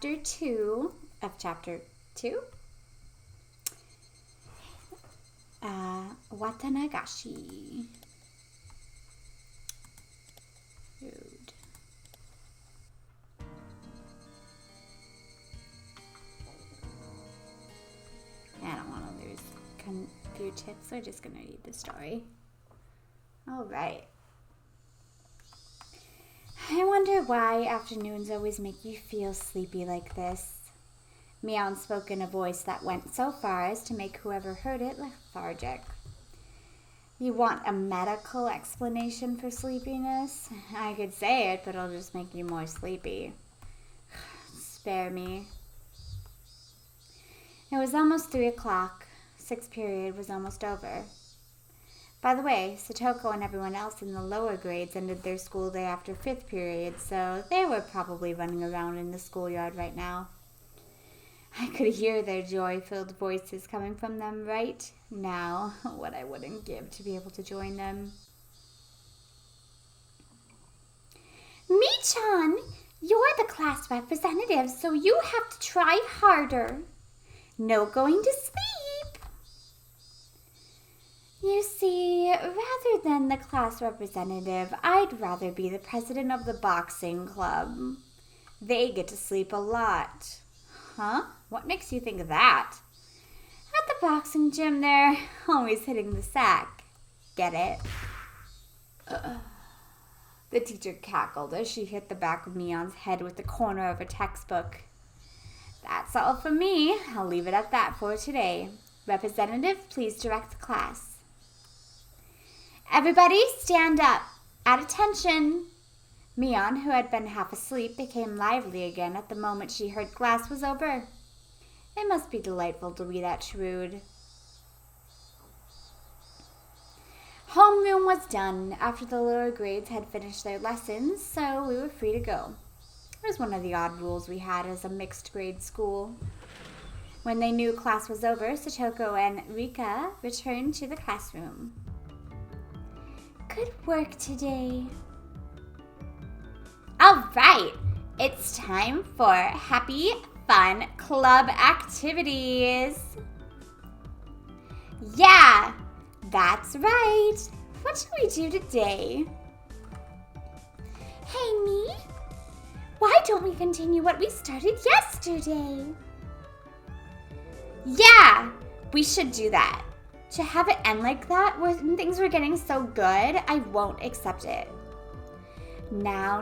chapter 2 of chapter 2. Watanagashi. Food. I don't want to lose a few tips. We're just going to read the story. All right. I wonder why afternoons always make you feel sleepy like this. Meow spoke in a voice that went so far as to make whoever heard it lethargic. You want a medical explanation for sleepiness? I could say it, but it'll just make you more sleepy. Spare me. It was almost 3 o'clock. 6th period was almost over. By the way, Satoko and everyone else in the lower grades ended their school day after 5th period, so they were probably running around in the schoolyard right now. I could hear their joy-filled voices coming from them right now. What I wouldn't give to be able to join them. Mi-chan, you're the class representative, so you have to try harder. No going to sleep. You see, rather than the class representative, I'd rather be the president of the boxing club. They get to sleep a lot. Huh? What makes you think of that? At the boxing gym, they're always hitting the sack. Get it? The teacher cackled as she hit the back of Neon's head with the corner of a textbook. That's all from me. I'll leave it at that for today. Representative, please direct the class. Everybody stand up. At attention. Mion, who had been half asleep, became lively again at the moment she heard class was over. It must be delightful to be that shrewd. Homeroom was done after the lower grades had finished their lessons, so we were free to go. It was one of the odd rules we had as a mixed grade school. When they knew class was over, Satoko and Rika returned to the classroom. Good work today. All right, it's time for happy, fun club activities. Yeah, that's right. What should we do today? Hey, me? Why don't we continue what we started yesterday? Yeah, we should do that. To have it end like that when things were getting so good, I won't accept it. Now,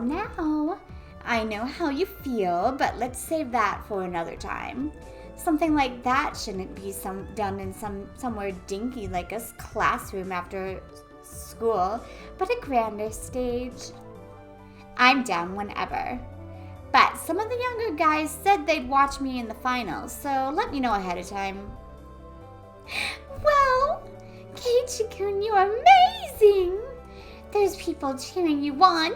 I know how you feel, but let's save that for another time. Something like that shouldn't be done in somewhere dinky like a classroom after school, but a grander stage. I'm down whenever. But some of the younger guys said they'd watch me in the finals, so let me know ahead of time. Well, Keiichi-kun, you're amazing! There's people cheering you on.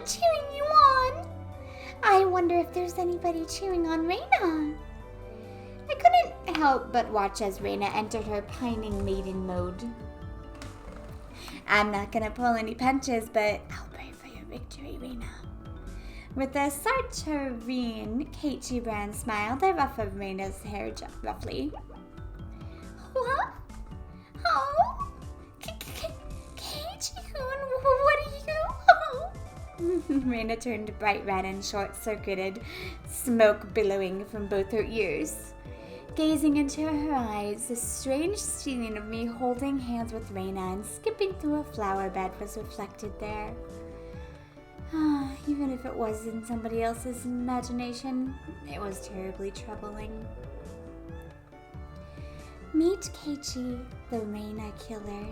I wonder if there's anybody cheering on Reina. I couldn't help but watch as Reina entered her pining maiden mode. I'm not gonna pull any punches, but I'll pray for your victory, Reina. With a sartorian Keiichi-brand smile that ruffled Reina's hair roughly. What? Oh? Keiichi-kun, what are you? Reina turned bright red and short-circuited, smoke billowing from both her ears. Gazing into her eyes, the strange scene of me holding hands with Reina and skipping through a flower bed was reflected there. Even if it was in somebody else's imagination, it was terribly troubling. Meet Keiichi, the Reina killer.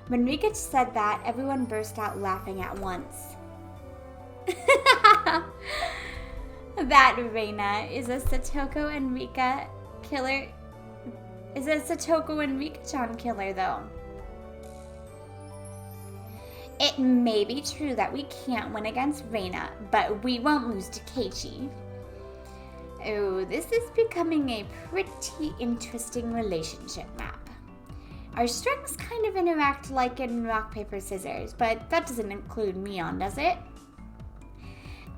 When Rika said that, everyone burst out laughing at once. That Reina is a Satoko and Rika killer. Is a Satoko and Rika-chan killer, though. It may be true that we can't win against Reina, but we won't lose to Keiichi. Oh, this is becoming a pretty interesting relationship map. Our strengths kind of interact like in rock, paper, scissors, but that doesn't include Mion, does it?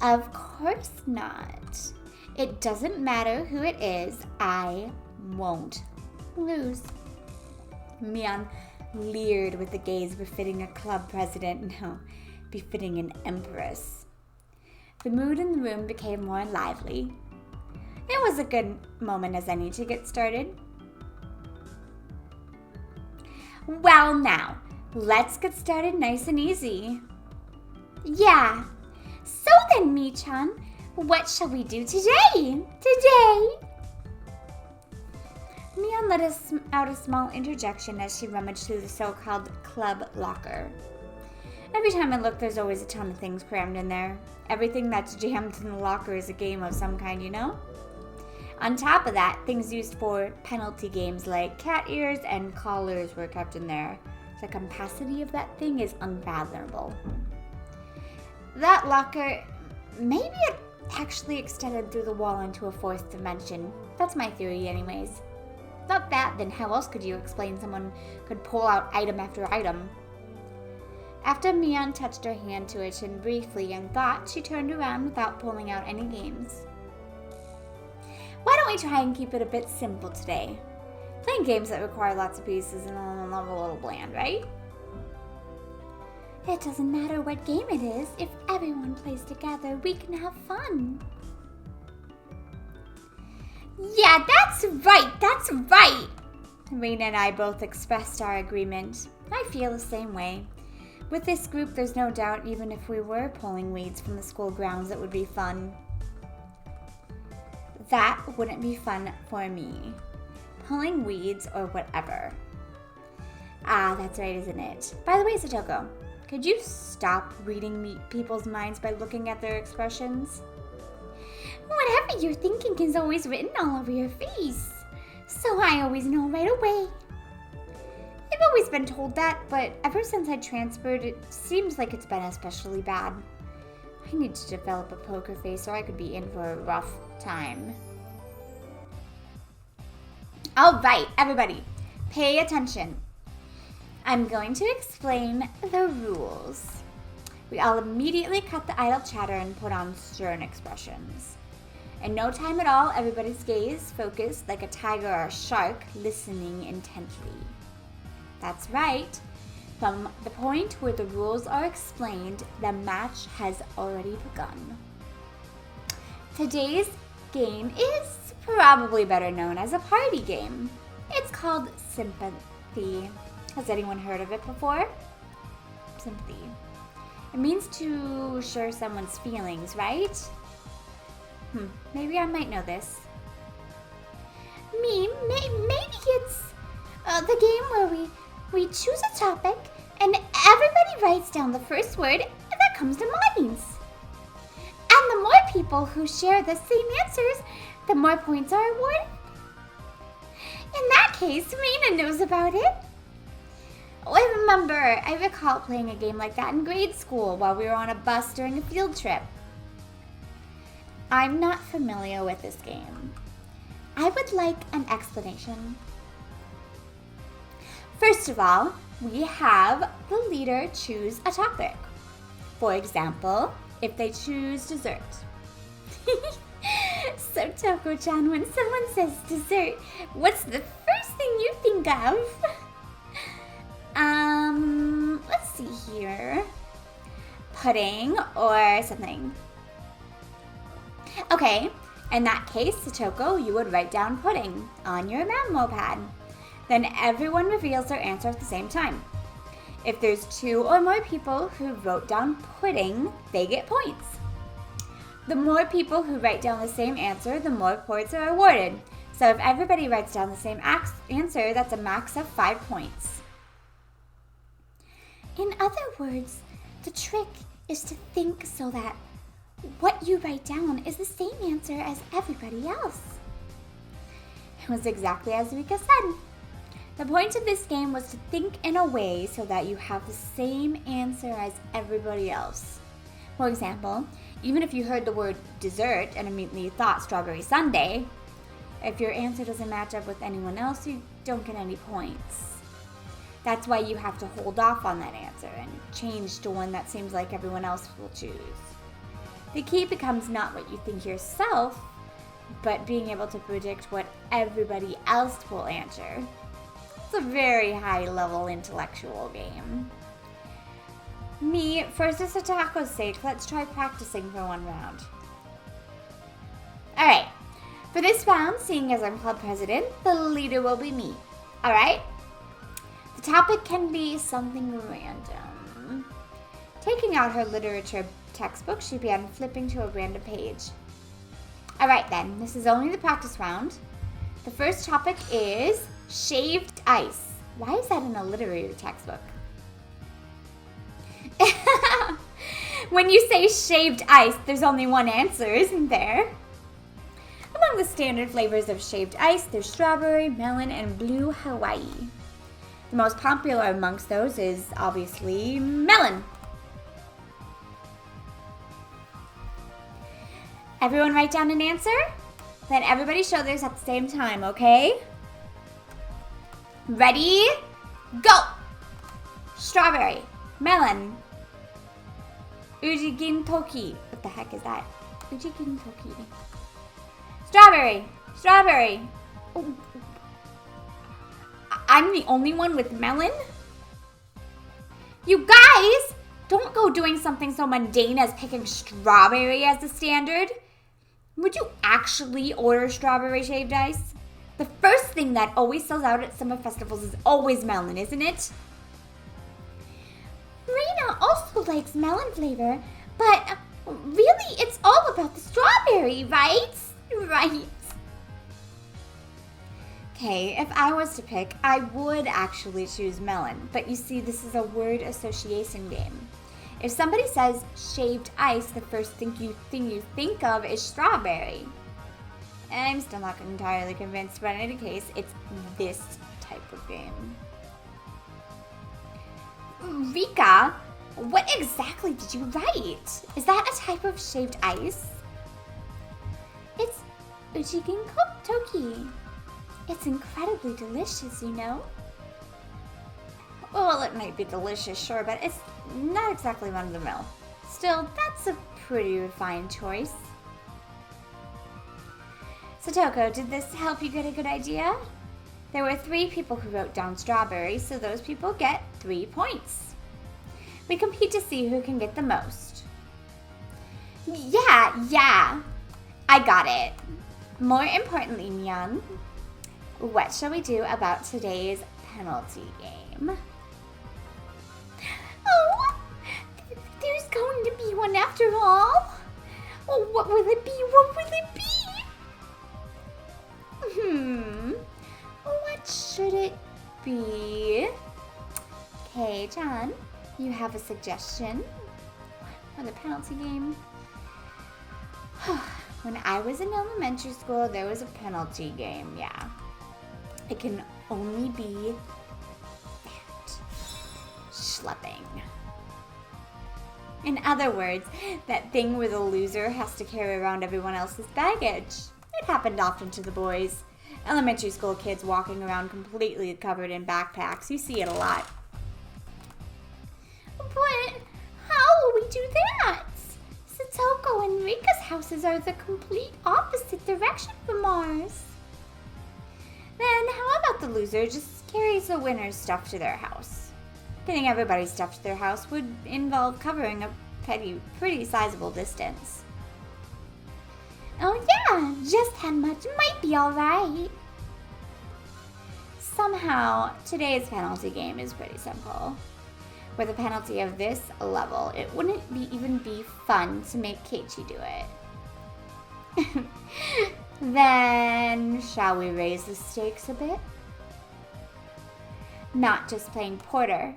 Of course not. It doesn't matter who it is, I won't lose. Mian leered with a gaze befitting a club president, no, befitting an empress. The mood in the room became more lively. It was a good moment as any to get started. Well now, let's get started nice and easy. Yeah. So then, Mi-chan, what shall we do today? Mian let out a small interjection as she rummaged through the so-called club locker. Every time I look, there's always a ton of things crammed in there. Everything that's jammed in the locker is a game of some kind, you know? On top of that, things used for penalty games like cat ears and collars were kept in there. The capacity of that thing is unfathomable. That locker, maybe it actually extended through the wall into a fourth dimension. That's my theory anyways. Not that, then how else could you explain someone could pull out item after item? After Mian touched her hand to it and briefly in thought, she turned around without pulling out any games. Why don't we try and keep it a bit simple today? Playing games that require lots of pieces and a little bland, right? It doesn't matter what game it is. If everyone plays together, we can have fun. Yeah, that's right. Reina and I both expressed our agreement. I feel the same way. With this group, there's no doubt even if we were pulling weeds from the school grounds, it would be fun. That wouldn't be fun for me. Pulling weeds or whatever. Ah, that's right, isn't it? By the way, Satoko, could you stop reading people's minds by looking at their expressions? Whatever you're thinking is always written all over your face. So I always know right away. I've always been told that, but ever since I transferred, it seems like it's been especially bad. I need to develop a poker face or I could be in for a rough time. All right, everybody, pay attention. I'm going to explain the rules. We all immediately cut the idle chatter and put on stern expressions. In no time at all, everybody's gaze focused like a tiger or a shark, listening intently. That's right. From the point where the rules are explained, the match has already begun. Today's game is probably better known as a party game. It's called Sympathy. Has anyone heard of it before? Sympathy. It means to share someone's feelings, right? Maybe I might know this. Maybe it's the game where we choose a topic and everybody writes down the first word that comes to minds. And the more people who share the same answers, the more points are awarded. In that case, Reina knows about it. Oh, I recall playing a game like that in grade school while we were on a bus during a field trip. I'm not familiar with this game. I would like an explanation. First of all, we have the leader choose a topic. For example, if they choose dessert. So, Toko-chan, when someone says dessert, what's the first thing you think of? Let's see here. Pudding or something. Okay, in that case, Satoko, you would write down pudding on your memo pad. Then everyone reveals their answer at the same time. If there's 2 or more people who wrote down pudding, they get points. The more people who write down the same answer, the more points are awarded. So if everybody writes down the same answer, that's a max of 5 points. In other words, the trick is to think so that what you write down is the same answer as everybody else. It was exactly as Rika said. The point of this game was to think in a way so that you have the same answer as everybody else. For example, even if you heard the word dessert and immediately thought strawberry sundae, if your answer doesn't match up with anyone else, you don't get any points. That's why you have to hold off on that answer and change to one that seems like everyone else will choose. The key becomes not what you think yourself, but being able to predict what everybody else will answer. It's a very high-level intellectual game. For Sasatako's sake, let's try practicing for one round. Alright, for this round, seeing as I'm club president, the leader will be me. Alright? The topic can be something random. Taking out her literature textbook, she began flipping to a random page. Alright then, this is only the practice round. The first topic is shaved ice. Why is that in a literary textbook? When you say shaved ice, there's only one answer, isn't there? Among the standard flavors of shaved ice, there's strawberry, melon, and blue Hawaii. The most popular amongst those is obviously melon. Everyone write down an answer? Then everybody show theirs at the same time, okay? Ready? Go! Strawberry, melon, Ujigin Toki. What the heck is that? Ujigin Toki. Strawberry. Oh. I'm the only one with melon? You guys, don't go doing something so mundane as picking strawberry as the standard. Would you actually order strawberry shaved ice? The first thing that always sells out at summer festivals is always melon, isn't it? Reina also likes melon flavor, but really it's all about the strawberry, right? Right. Okay, if I was to pick, I would actually choose melon. But you see, this is a word association game. If somebody says shaved ice, the first thing you think of is strawberry. And I'm still not entirely convinced, but in any case, it's this type of game. Rika, what exactly did you write? Is that a type of shaved ice? It's Ujigin Toki. It's incredibly delicious, you know? Well, it might be delicious, sure, but it's not exactly run of the mill. Still, that's a pretty refined choice. Satoko, did this help you get a good idea? There were 3 people who wrote down strawberry, so those people get 3 points. We compete to see who can get the most. Yeah. I got it. More importantly, Mian, what shall we do about today's penalty game? Oh, there's going to be one after all. Oh, what will it be? What should it be? Okay, John, you have a suggestion for the penalty game? When I was in elementary school, there was a penalty game, yeah. It can only be that. Schlepping. In other words, that thing where the loser has to carry around everyone else's baggage. It happened often to the boys. Elementary school kids walking around completely covered in backpacks. You see it a lot. But how will we do that? Satoko and Rika's houses are the complete opposite direction from ours. Then how about the loser just carries the winner's stuff to their house? Getting everybody's stuff to their house would involve covering a pretty sizable distance. Oh yeah, just that much might be alright. Somehow, today's penalty game is pretty simple. With a penalty of this level, it wouldn't even be fun to make Keiichi do it. Then, shall we raise the stakes a bit? Not just playing Porter.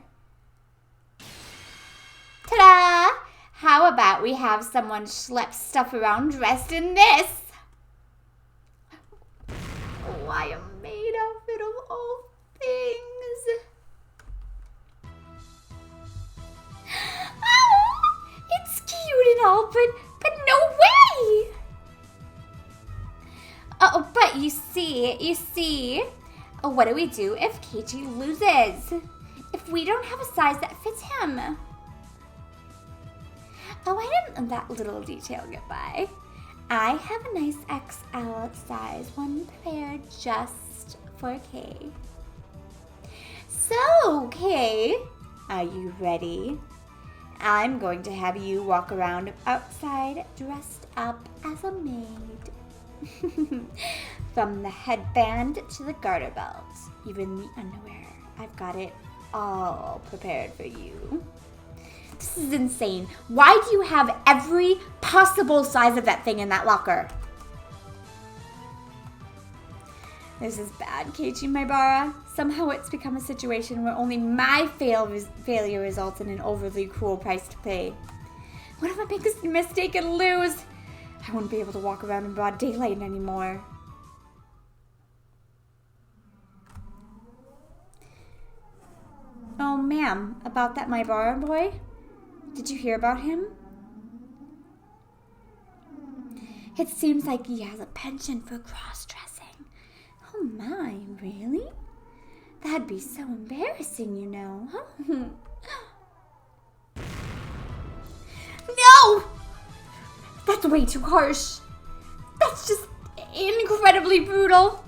Ta-da! How about we have someone schlep stuff around dressed in this? Oh, I am made of it of all things. Oh, it's cute and all, but no way! Oh, but you see, what do we do if Keiichi loses? If we don't have a size that fits him? Oh, I didn't let that little detail get by. I have a nice XL size one prepared just for Kay. So, Kay, are you ready? I'm going to have you walk around outside dressed up as a maid. From the headband to the garter belt, even the underwear. I've got it all prepared for you. This is insane. Why do you have every possible size of that thing in that locker? This is bad, Keiichi Maibara. Somehow it's become a situation where only my failure results in an overly cruel price to pay. What if I make a mistake and lose? I wouldn't be able to walk around in broad daylight anymore. Oh, ma'am, about that Maibara boy? Did you hear about him? It seems like he has a penchant for cross-dressing. Oh my, really? That'd be so embarrassing, you know. No! That's way too harsh. That's just incredibly brutal.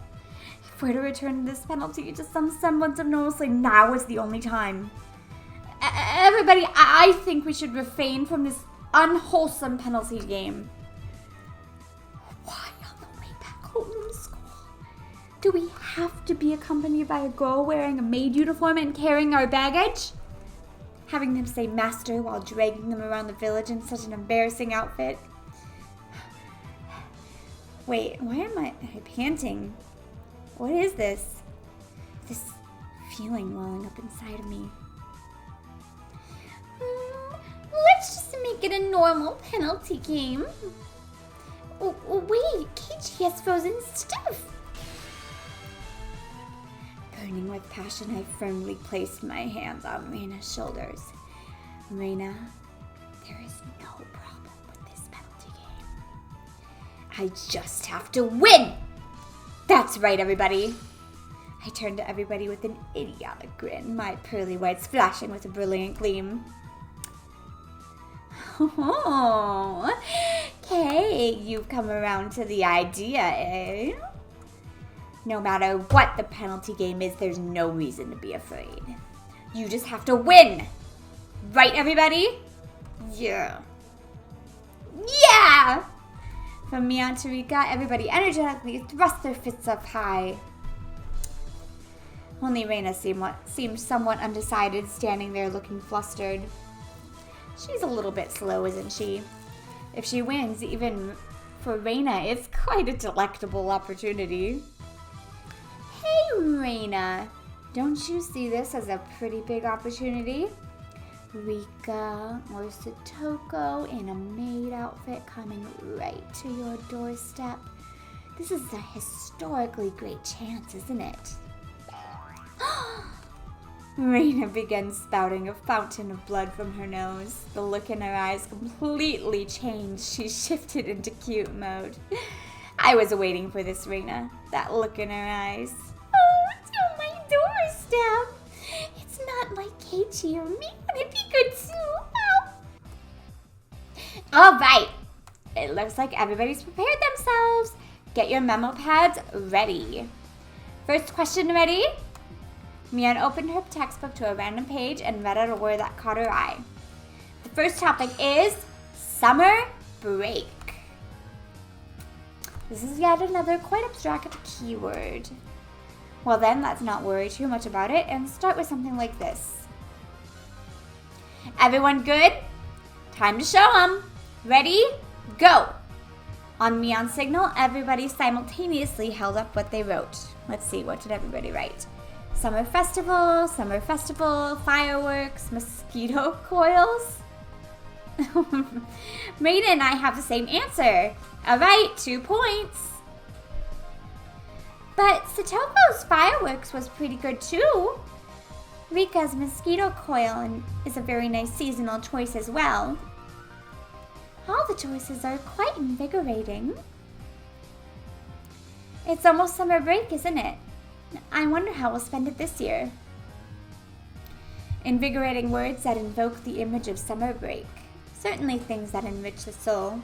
If we're to return this penalty to some semblance of normalcy, now is the only time. Everybody, I think we should refrain from this unwholesome penalty game. Why on the way back home from school? Do we have to be accompanied by a girl wearing a maid uniform and carrying our baggage? Having them say master while dragging them around the village in such an embarrassing outfit. Wait, why am I panting? What is this? This feeling welling up inside of me. Let's just make it a normal penalty game. Wait, Keiichi has frozen stiff. Burning with passion, I firmly placed my hands on Reina's shoulders. Reina, there is no problem with this penalty game. I just have to win! That's right, everybody. I turned to everybody with an idiotic grin, my pearly whites flashing with a brilliant gleam. Oh, Kay, you've come around to the idea, eh? No matter what the penalty game is, there's no reason to be afraid. You just have to win! Right, everybody? Yeah. Yeah! From me on to Rika, everybody energetically thrust their fists up high. Only Reina seemed somewhat undecided, standing there looking flustered. She's a little bit slow, isn't she? If she wins, even for Reina, it's quite a delectable opportunity. Hey, Reina, don't you see this as a pretty big opportunity? Rika or Satoko in a maid outfit coming right to your doorstep. This is a historically great chance, isn't it? Reina began spouting a fountain of blood from her nose. The look in her eyes completely changed. She shifted into cute mode. I was waiting for this, Reina. That look in her eyes. Oh, it's on my doorstep. It's not like Keiichi or me. Wouldn't it be good too? Oh. All right. It looks like everybody's prepared themselves. Get your memo pads ready. First question ready? Mian opened her textbook to a random page and read out a word that caught her eye. The first topic is summer break. This is yet another quite abstract keyword. Well then, let's not worry too much about it and start with something like this. Everyone good? Time to show 'em. Ready? Go! On Mian's signal, everybody simultaneously held up what they wrote. Let's see, what did everybody write? Summer festival, fireworks, mosquito coils. Reina and I have the same answer. All right, 2 points. But Satoko's fireworks was pretty good too. Rika's mosquito coil is a very nice seasonal choice as well. All the choices are quite invigorating. It's almost summer break, isn't it? I wonder how we'll spend it this year. Invigorating words that invoke the image of summer break. Certainly things that enrich the soul.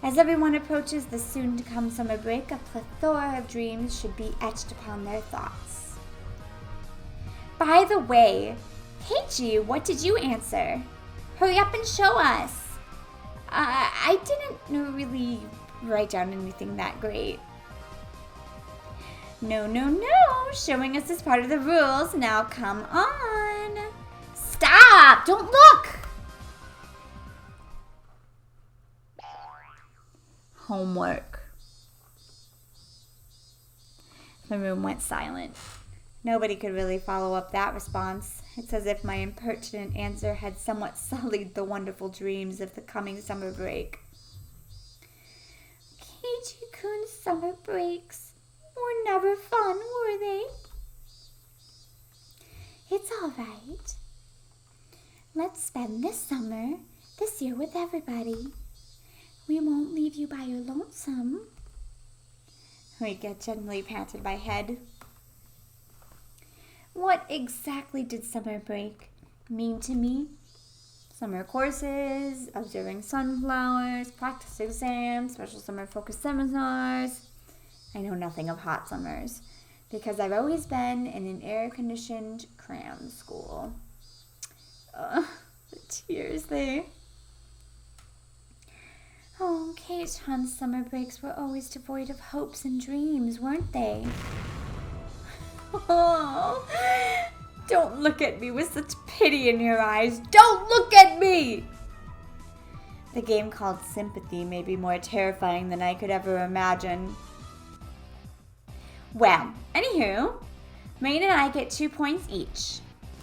As everyone approaches the soon-to-come summer break, a plethora of dreams should be etched upon their thoughts. By the way, Keiichi, what did you answer? Hurry up and show us. I didn't really write down anything that great. No. Showing us is part of the rules. Now come on. Stop! Don't look! Homework. The room went silent. Nobody could really follow up that response. It's as if my impertinent answer had somewhat sullied the wonderful dreams of the coming summer break. Keiichi-kun's summer breaks were never fun, were they? It's all right. Let's spend this year with everybody. We won't leave you by your lonesome. Rika gently patted my head. What exactly did summer break mean to me? Summer courses, observing sunflowers, practice exams, special summer focus seminars. I know nothing of hot summers because I've always been in an air-conditioned cram school. The tears, Oh, Keiichi-han's summer breaks were always devoid of hopes and dreams, weren't they? Oh, don't look at me with such pity in your eyes. Don't look at me! The game called sympathy may be more terrifying than I could ever imagine. Well, anywho, Rain and I get 2 points each.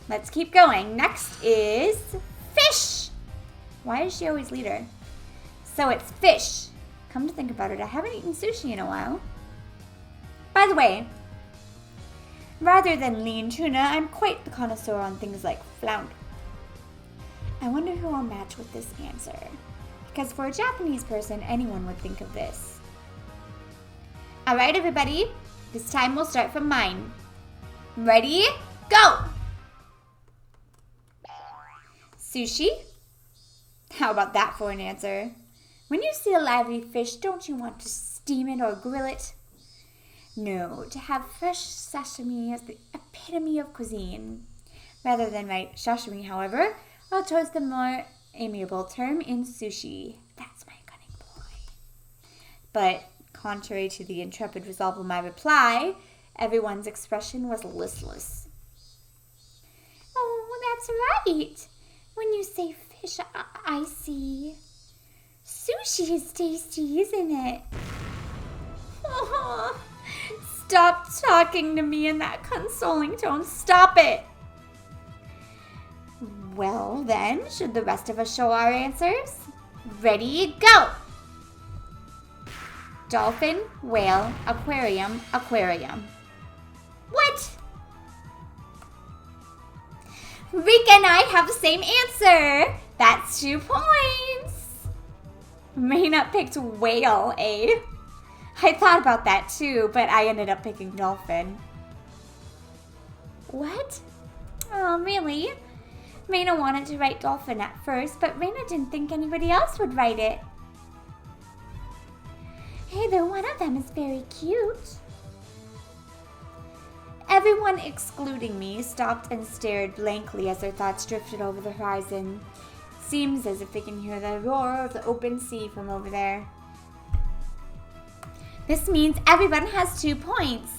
Let's keep going. Next is fish. Why is she always leader? So it's fish. Come to think about it, I haven't eaten sushi in a while. By the way, rather than lean tuna, I'm quite the connoisseur on things like flounder. I wonder who I'll match with this answer. Because for a Japanese person, anyone would think of this. Alright, everybody. This time we'll start from mine. Ready? Go! Sushi? How about that for an answer? When you see a lively fish, don't you want to steam it or grill it? No, to have fresh sashimi is the epitome of cuisine. Rather than write sashimi, however, I'll choose the more amiable term in sushi. That's my cunning ploy. But contrary to the intrepid resolve of my reply, everyone's expression was listless. Oh, that's right. When you say fish, I see. Sushi is tasty, isn't it? Oh, stop talking to me in that consoling tone. Stop it. Well, then, should the rest of us show our answers? Ready, go! Dolphin, whale, aquarium, aquarium. What? Rika and I have the same answer. That's 2 points. Mayna picked whale, eh? I thought about that too, but I ended up picking dolphin. What? Oh, really? Raina wanted to write dolphin at first, but Raina didn't think anybody else would write it. Hey, though one of them is very cute. Everyone, excluding me, stopped and stared blankly as their thoughts drifted over the horizon. Seems as if they can hear the roar of the open sea from over there. This means everyone has 2 points.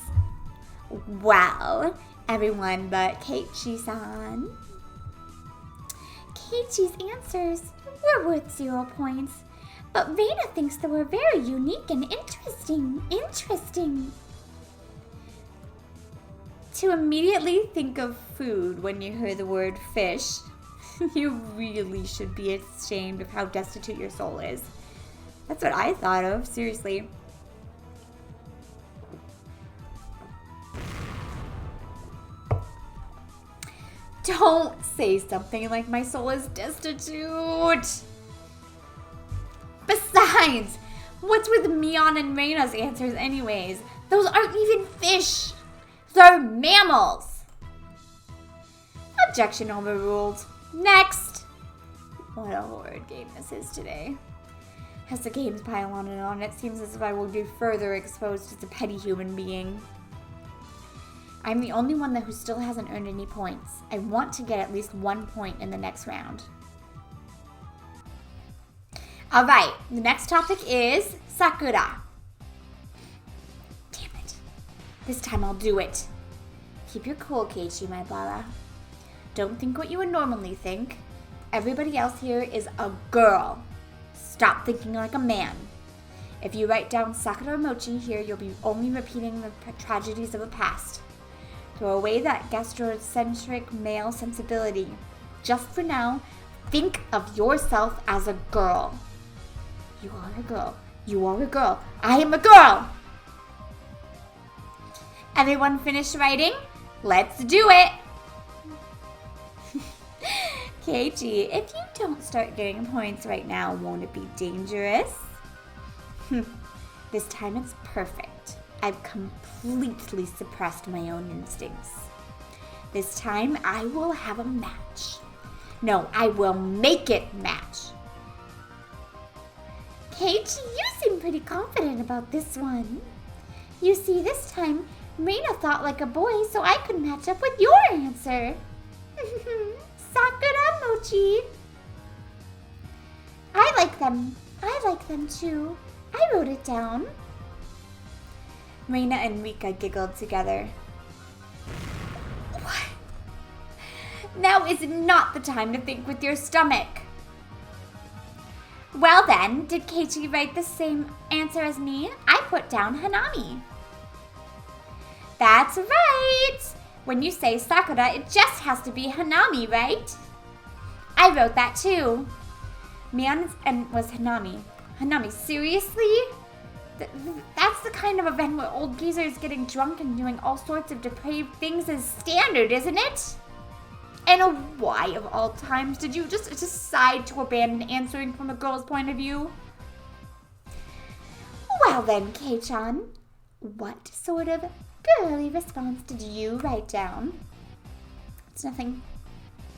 Wow, everyone but Keiichi-san. Keiichi's answers were worth 0 points, but Raina thinks they were very unique and interesting. To immediately think of food when you hear the word fish, you really should be ashamed of how destitute your soul is. That's what I thought of, seriously. Don't say something like my soul is destitute. Besides, what's with Mion and Reina's answers anyways? Those aren't even fish. They're mammals. Objection overruled. Next. What a horrid game this is today. As the games pile on and on, it seems as if I will be further exposed as a petty human being. I'm the only one who still hasn't earned any points. I want to get at least 1 point in the next round. Alright, the next topic is Sakura. Damn it. This time I'll do it. Keep your cool, Keiichi, my Bara. Don't think what you would normally think. Everybody else here is a girl. Stop thinking like a man. If you write down Sakura Mochi here, you'll be only repeating the tragedies of the past. Throw away that gastrocentric male sensibility. Just for now, think of yourself as a girl. You are a girl. You are a girl. I am a girl! Everyone finished writing? Let's do it! Keiichi, if you don't start getting points right now, won't it be dangerous? This time it's perfect. I've completely suppressed my own instincts. This time I will have a match. No, I will make it match. Keiichi, you seem pretty confident about this one. You see, this time, Reina thought like a boy, so I could match up with your answer. Sakura Mochi. I like them. I like them too. I wrote it down. Reina and Rika giggled together. What? Now is not the time to think with your stomach. Well then, did Keiichi write the same answer as me? I put down Hanami. That's right! When you say Sakura, it just has to be Hanami, right? I wrote that too. Mian was Hanami. Hanami, seriously? That's the kind of event where old geezers getting drunk and doing all sorts of depraved things is standard, isn't it? And why, of all times, did you just decide to abandon answering from a girl's point of view? Well then, Kei-chan, what sort of girly response did you write down? It's nothing.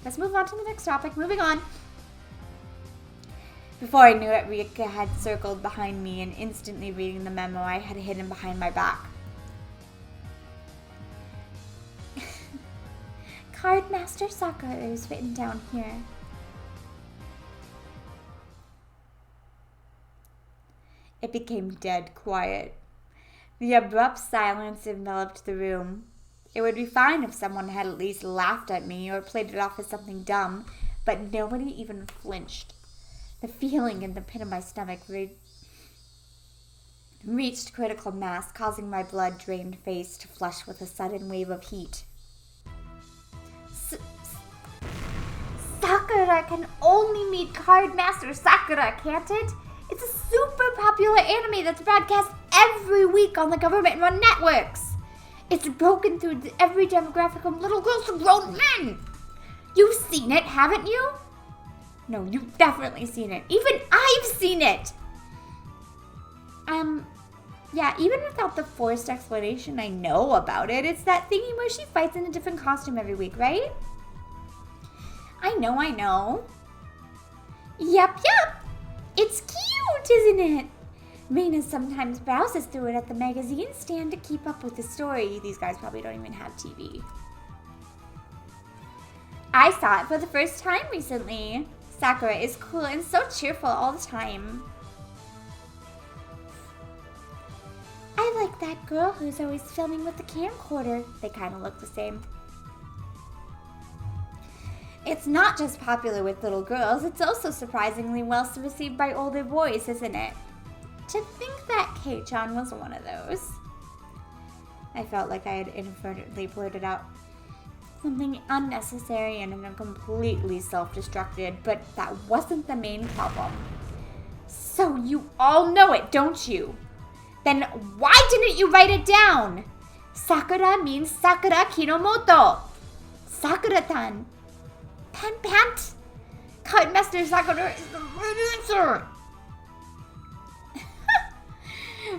Let's move on to the next topic. Moving on. Before I knew it, Rika had circled behind me and instantly reading the memo I had hidden behind my back. Cardmaster Sakura is written down here. It became dead quiet. The abrupt silence enveloped the room. It would be fine if someone had at least laughed at me or played it off as something dumb, but nobody even flinched. The feeling in the pit of my stomach reached critical mass, causing my blood-drained face to flush with a sudden wave of heat. Sakura can only meet Cardmaster Sakura, can't it? It's a super popular anime that's broadcast every week on the government-run networks. It's broken through every demographic from little girls to grown men. You've seen it, haven't you? No, you've definitely seen it. Even I've seen it! Yeah, even without the forced explanation, I know about it. It's that thingy where she fights in a different costume every week, right? I know. Yep. It's cute, isn't it? Reina sometimes browses through it at the magazine stand to keep up with the story. These guys probably don't even have TV. I saw it for the first time recently. Sakura is cool and so cheerful all the time. I like that girl who's always filming with the camcorder. They kind of look the same. It's not just popular with little girls, it's also surprisingly well received by older boys, isn't it? To think that Kei-chan was one of those. I felt like I had inadvertently blurted out something unnecessary and completely self-destructed, but that wasn't the main problem. So you all know it, don't you? Then why didn't you write it down? Sakura means Sakura Kinomoto. Sakura-tan. Pant. Cardmaster Sakura is the right answer.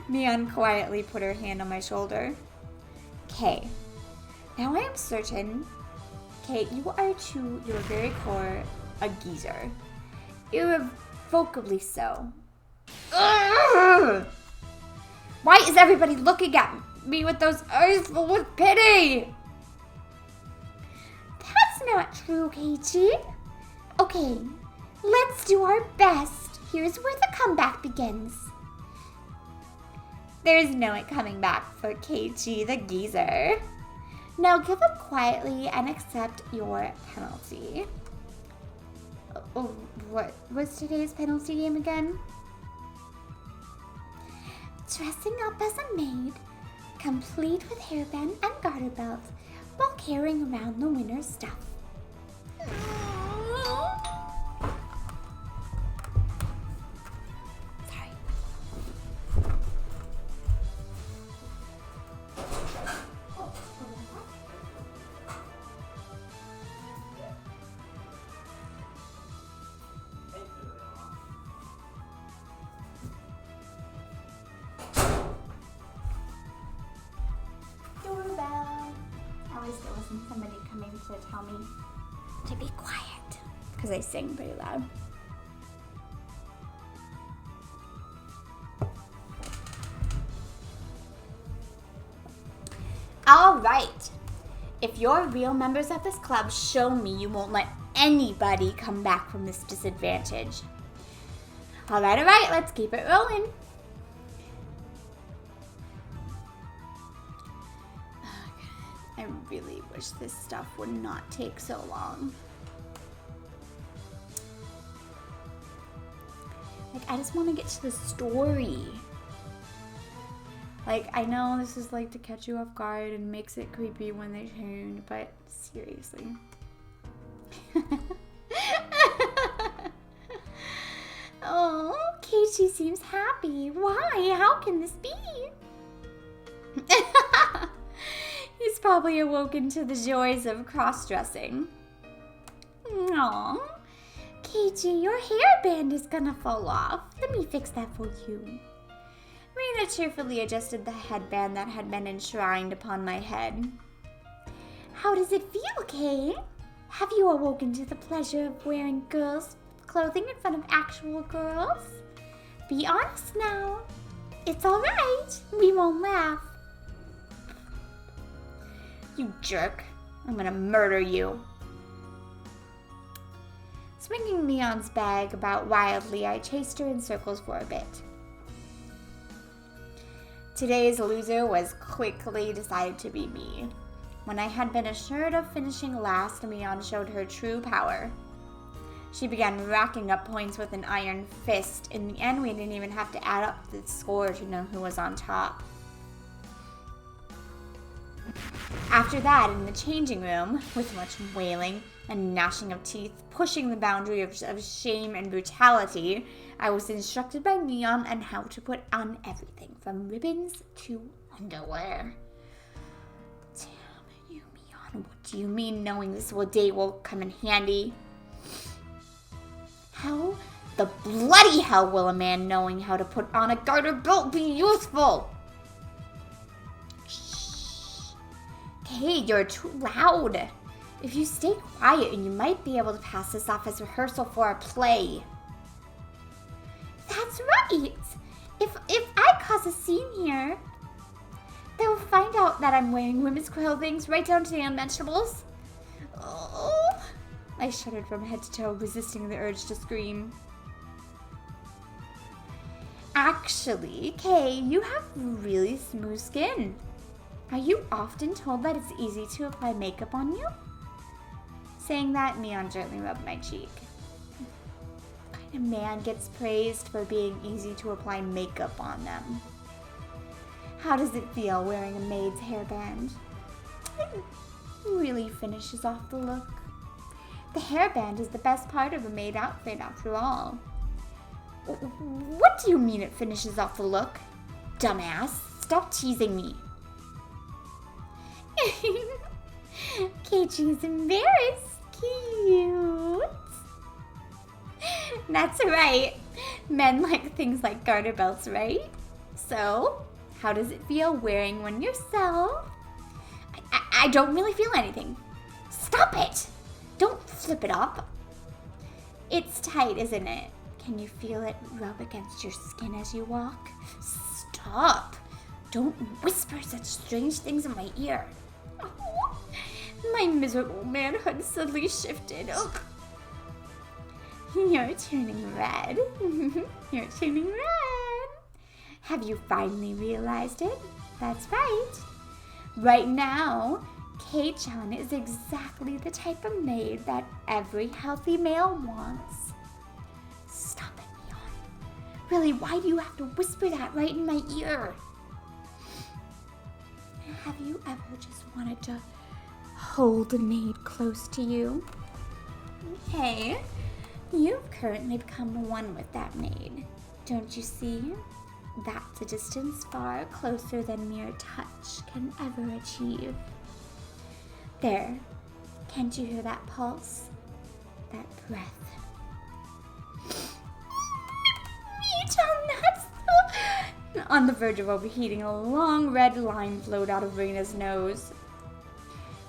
Mian quietly put her hand on my shoulder. Kay, now I am certain, Kay, you are to your very core a geezer. Irrevocably so. Ugh! Why is everybody looking at me with those eyes full with pity? That's not true, Keiichi. Okay, let's do our best. Here's where the comeback begins. There's no coming back for Keiichi the geezer. Now give up quietly and accept your penalty. Oh, what was today's penalty game again? Dressing up as a maid, complete with hairband and garter belt, while carrying around the winner's stuff. Sorry. Doorbell. I always get listen to somebody coming to tell me to be quiet because I sing pretty loud. All right. If you're real members of this club, show me you won't let anybody come back from this disadvantage. All right, let's keep it rolling. I really wish this stuff would not take so long. Like, I just want to get to the story. Like, I know this is like to catch you off guard and makes it creepy when they change, but seriously. Oh, Keiichi seems happy. Why? How can this be? He's probably awoken to the joys of cross-dressing. Aww. Keiichi, your hairband is gonna fall off. Let me fix that for you. Rena cheerfully adjusted the headband that had been enshrined upon my head. How does it feel, Kay? Have you awoken to the pleasure of wearing girls' clothing in front of actual girls? Be honest now. It's alright. We won't laugh. You jerk. I'm gonna murder you. Swinging Leon's bag about wildly, I chased her in circles for a bit. Today's loser was quickly decided to be me. When I had been assured of finishing last, Leon showed her true power. She began racking up points with an iron fist. In the end, we didn't even have to add up the score to know who was on top. After that, in the changing room, with much wailing and gnashing of teeth, pushing the boundary of shame and brutality, I was instructed by Leon on how to put on everything, from ribbons to underwear. Damn you, Leon. What do you mean knowing this day will come in handy? How the bloody hell will a man knowing how to put on a garter belt be useful? Shh. Hey, you're too loud. If you stay quiet, you might be able to pass this off as rehearsal for a play. That's right. If I cause a scene here, they'll find out that I'm wearing women's clothing right down to the unmentionables. Oh. I shuddered from head to toe, resisting the urge to scream. Actually, Kay, you have really smooth skin. Are you often told that it's easy to apply makeup on you? Saying that, Leon gently rubbed my cheek. What kind of man gets praised for being easy to apply makeup on them? How does it feel wearing a maid's hairband? It really finishes off the look. The hairband is the best part of a maid outfit, after all. What do you mean it finishes off the look? Dumbass, stop teasing me. Keiichi's embarrassed. Cute. That's right. Men like things like garter belts, right? So, how does it feel wearing one yourself? I don't really feel anything. Stop it! Don't flip it up. It's tight, isn't it? Can you feel it rub against your skin as you walk? Stop! Don't whisper such strange things in my ear. Oh, my miserable manhood suddenly shifted. Ugh. You're turning red. You're turning red. Have you finally realized it? That's right. Right now, Kei-chan is exactly the type of maid that every healthy male wants. Stop it, Mion. Really, why do you have to whisper that right in my ear? Have you ever just wanted to hold a maid close to you? Hey, you've currently become one with that maid. Don't you see? That's a distance far closer than mere touch can ever achieve. There, can't you hear that pulse? That breath? On the verge of overheating, a long red line flowed out of Reina's nose.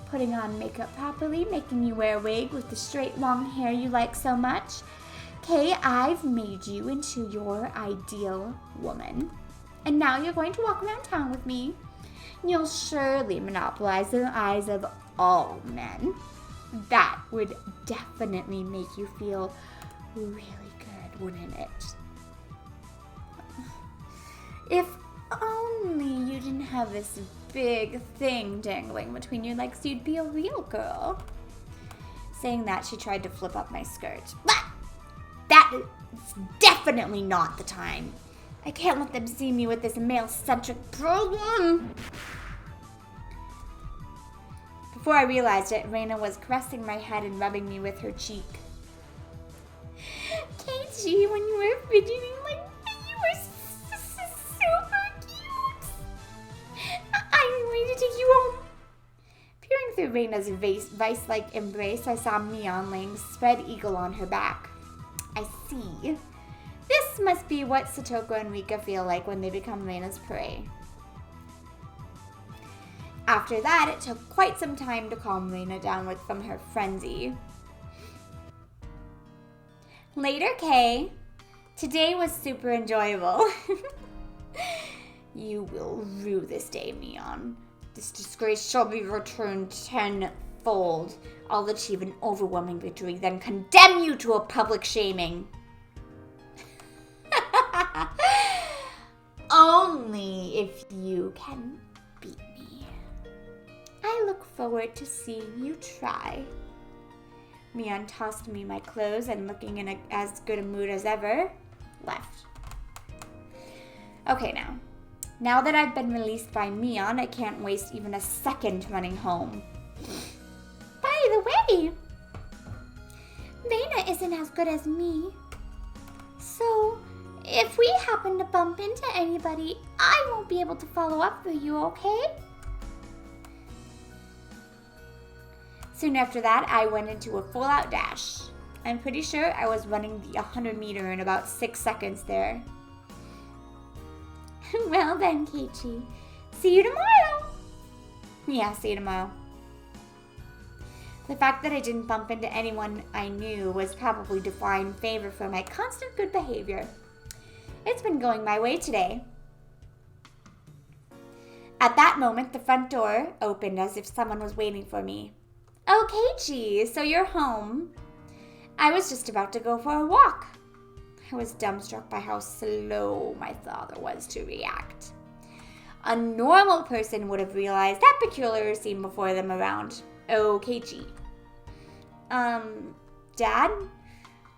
Putting on makeup properly, making you wear a wig with the straight long hair you like so much. Kay, I've made you into your ideal woman. And now you're going to walk around town with me. You'll surely monopolize the eyes of all men. That would definitely make you feel really good, wouldn't it? If only you didn't have this big thing dangling between your legs, you'd be a real girl. Saying that, she tried to flip up my skirt. But that is definitely not the time. I can't let them see me with this male-centric problem. Before I realized it, Reina was caressing my head and rubbing me with her cheek. Katie, when you were fidgeting like that, you were super cute. I'm going to take you home. Peering through Reina's vice-like embrace, I saw Mion laying spread eagle on her back. I see. This must be what Satoko and Rika feel like when they become Reina's prey. After that, it took quite some time to calm Reina down from her frenzy. Later, Kay. Today was super enjoyable. You will rue this day, Mion. This disgrace shall be returned tenfold. I'll achieve an overwhelming victory, then condemn you to a public shaming. Only if you can beat me. I look forward to seeing you try. Mion tossed me my clothes and, looking in as good a mood as ever, left. Okay, now that I've been released by Mion, I can't waste even a second running home. By the way, Reina isn't as good as me. So, if we happen to bump into anybody, I won't be able to follow up for you, okay? Soon after that, I went into a full-out dash. I'm pretty sure I was running the 100-meter in about 6 seconds there. Well then, Keiichi. See you tomorrow! Yeah, see you tomorrow. The fact that I didn't bump into anyone I knew was probably divine favor for my constant good behavior. It's been going my way today. At that moment, the front door opened as if someone was waiting for me. Oh, Keiichi, so you're home. I was just about to go for a walk. I was dumbstruck by how slow my father was to react. A normal person would have realized that peculiar scene before them around. Oh, Keiichi. Dad?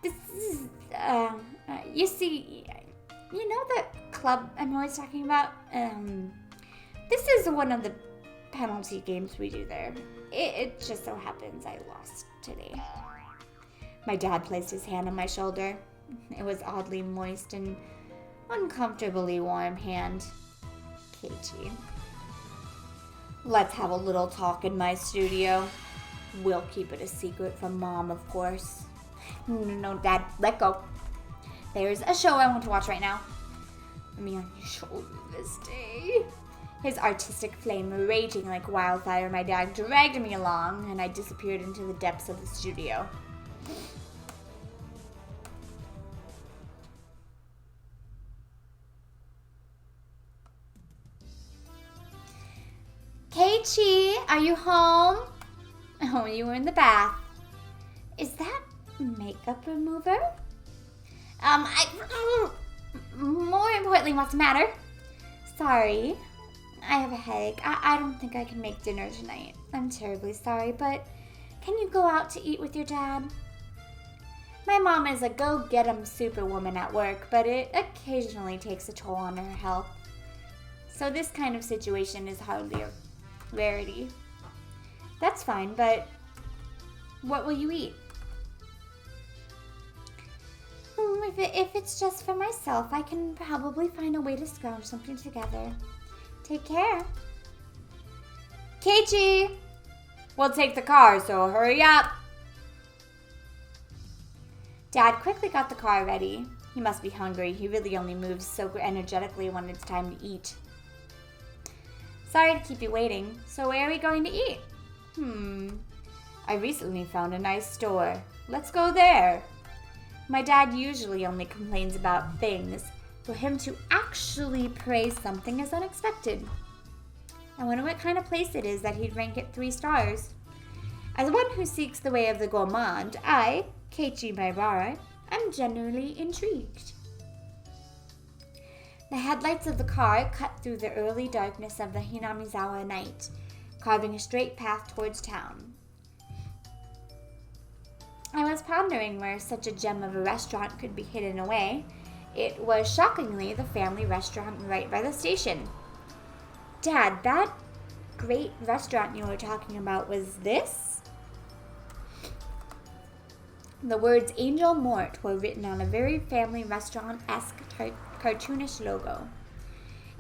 This is, you see, you know the club I'm always talking about? This is one of the penalty games we do there. It just so happens I lost today. My dad placed his hand on my shoulder. It was oddly moist and uncomfortably warm hand. Keiichi. Let's have a little talk in my studio. We'll keep it a secret from Mom, of course. No, Dad, let go. There's a show I want to watch right now. Let me on your shoulder this day. His artistic flame raging like wildfire, my dad dragged me along, and I disappeared into the depths of the studio. Keiichi, are you home? Oh, you were in the bath. Is that makeup remover? More importantly, what's the matter? Sorry, I have a headache. I don't think I can make dinner tonight. I'm terribly sorry, but can you go out to eat with your dad? My mom is a go-get-em superwoman at work, but it occasionally takes a toll on her health. So this kind of situation is hardly a rarity. That's fine, but what will you eat? If it's just for myself, I can probably find a way to scrounge something together. Take care. Keiichi! We'll take the car, so hurry up. Dad quickly got the car ready. He must be hungry. He really only moves so energetically when it's time to eat. Sorry to keep you waiting. So where are we going to eat? I recently found a nice store. Let's go there. My dad usually only complains about things. For him to actually praise something is unexpected. I wonder what kind of place it is that he'd rank it 3 stars. As one who seeks the way of the gourmand, I, Keiichi Maibara, am genuinely intrigued. The headlights of the car cut through the early darkness of the Hinamizawa night, carving a straight path towards town. I was pondering where such a gem of a restaurant could be hidden away. It was shockingly the family restaurant right by the station. Dad, that great restaurant you were talking about was this? The words Angel Mort were written on a very family restaurant-esque cartoonish logo.